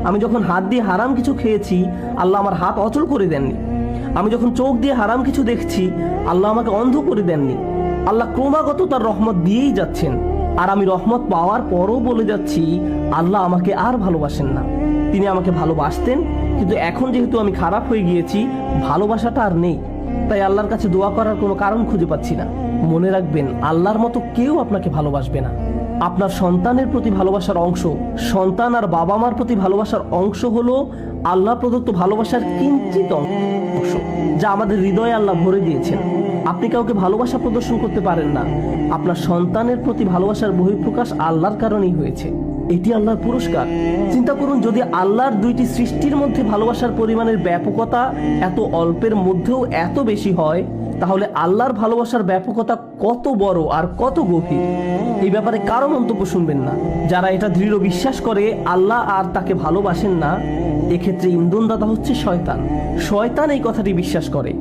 আমি যখন হাত দিয়ে হারাম কিছু খেয়েছি, আল্লাহ আমার হাত অচল করে দেননি। আমি যখন চোখ দিয়ে হারাম কিছু দেখছি, আল্লাহ আমাকে অন্ধ করে দেননি। আল্লাহ ক্রমাগত তার রহমত দিয়েই যাচ্ছেন। আর আমি রহমত পাওয়ার পরও বলে যাচ্ছি, আল্লাহ আমাকে আর ভালোবাসেন না। তিনি আমাকে ভালোবাসতেন, কিন্তু এখন যেহেতু আমি খারাপ হয়ে গিয়েছি, ভালোবাসাটা আর নেই। তাই আল্লাহর কাছে দোয়া করার কোনো কারণ খুঁজে পাচ্ছি না। মনে রাখবেন, আল্লাহর মতো কেউ আপনাকে ভালোবাসবে না। আপনার সন্তানের প্রতি ভালোবাসার অংশ, সন্তান আর বাবা মার প্রতি ভালোবাসার অংশ হলো আল্লাহ প্রদত্ত ভালোবাসার কিঞ্চিত অংশ, যা আমাদের হৃদয়ে আল্লাহ ভরে দিয়েছেন। আপনি কাউকে ভালোবাসা প্রদর্শন করতে পারেন না, আপনার সন্তানের প্রতি ভালোবাসার বহিঃপ্রকাশ আল্লাহর কারণেই হয়েছে। এটি আল্লাহর পুরস্কার। চিন্তা করুন, যদি আল্লাহর দুইটি সৃষ্টির মধ্যে ভালোবাসার পরিমাণের ব্যাপকতা এত অল্পের মধ্যেও এত বেশি হয়, তাহলে আল্লাহর ভালোবাসার ব্যাপকতা কত বড় আর কত গভীর। এই ব্যাপারে কারো মন্তব্য শুনবেন না। যারা এটা দৃঢ় বিশ্বাস করে আল্লাহ আর তাকে ভালোবাসেন না, এক্ষেত্রে ইন্ধনদাতা হচ্ছে শয়তান। শয়তান এই কথাটি বিশ্বাস করে।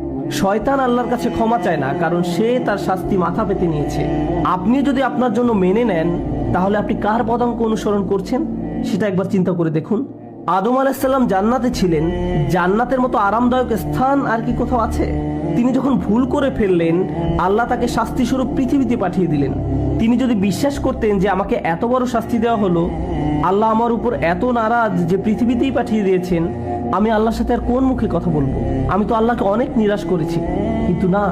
শয়তান আল্লাহর কাছে ক্ষমা চায় না, কারণ সে তার শাস্তি মাথা পেতে নিয়েছে। আপনি যদি আপনার জন্য মেনে নেন, তাহলে আপনি কার পদাঙ্ক অনুসরণ করছেন সেটা একবার চিন্তা করে দেখুন। আদম আলাইহিসসালাম জান্নাতে ছিলেন। জান্নাতের মতো আরামদায়ক স্থান আর কি কোথাও আছে? তিনি যখন ভুল করে ফেললেন, আল্লাহ তাকে শাস্তি স্বরূপ পৃথিবীতে পাঠিয়ে দিলেন। তিনি যদি বিশ্বাস করতেন যে আমাকে এত বড় শাস্তি দেওয়া হলো, আল্লাহ আমার উপর এত নারাজ যে পৃথিবীতেই পাঠিয়ে দিয়েছেন, আমি আল্লাহর সাথে আর কোন মুখে কথা বলবো? আমি তো আল্লাহকে অনেক নিরাশ করেছি। কিন্তু না,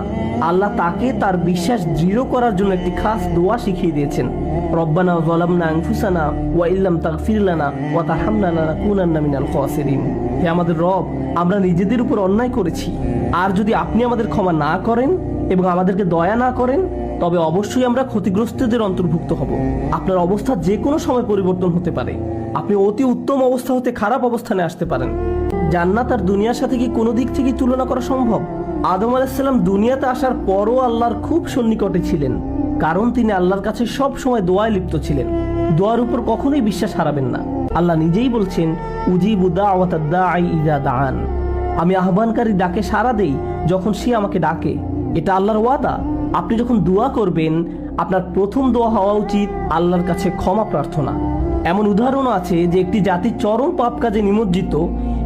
আল্লাহ তাকে তার বিশ্বাস দৃঢ় করার জন্য একটি খাস দোয়া শিখিয়ে দিয়েছেন। রব্বানা যালামনা আনফুসানা ওয়া ইল্লাম তাগফির লানা ওয়া তারহামনা লানাকুনান্না মিনাল খাসিরিন। হে আমাদের রব, আমরা নিজেদের উপর অন্যায় করেছি, আর যদি আপনি আমাদের ক্ষমা না করেন এবং আমাদেরকে দয়া না করেন, তবে অবশ্যই আমরা ক্ষতিগ্রস্তদের অন্তর্ভুক্ত হব। আপনার অবস্থা যে কোনো সময় পরিবর্তন হতে পারে। আপনি অতি উত্তম অবস্থা হতে খারাপ অবস্থানে আসতে পারেন। জান্নাত আর দুনিয়ার সাথে কি কোনো দিক থেকে তুলনা করা সম্ভব? আদম আলাইহিসসালাম দুনিয়াতে আসার পরও আল্লাহর খুব সন্নিকটে ছিলেন, কারণ তিনি আল্লাহর কাছে সব সময় দোয়ায় লিপ্ত ছিলেন। দোয়ার উপর কখনোই বিশ্বাস হারাবেন না। আল্লাহ নিজেই বলছেন, উজিবু দাওয়াতাদ দাঈ ইযা দাআন। আমি আহ্বানকারী ডাকে সাড়া দেই যখন সে আমাকে ডাকে। এটা আল্লাহর ওয়াদা। আপনি যখন দোয়া করবেন, আপনার প্রথম দোয়া হওয়া উচিত আল্লাহর কাছে ক্ষমা প্রার্থনা। এমন উদাহরণও আছে যে একটি জাতি চরম পাপ কাজে নিমজ্জিত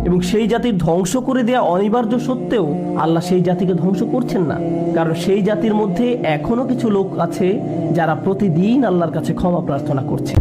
এবং সেই জাতির ধ্বংস করে দেওয়া অনিবার্য সত্ত্বেও আল্লাহ সেই জাতিকে ধ্বংস করছেন না, কারণ সেই জাতির মধ্যে এখনো কিছু লোক আছে যারা প্রতিদিন আল্লাহর কাছে ক্ষমা প্রার্থনা করছে।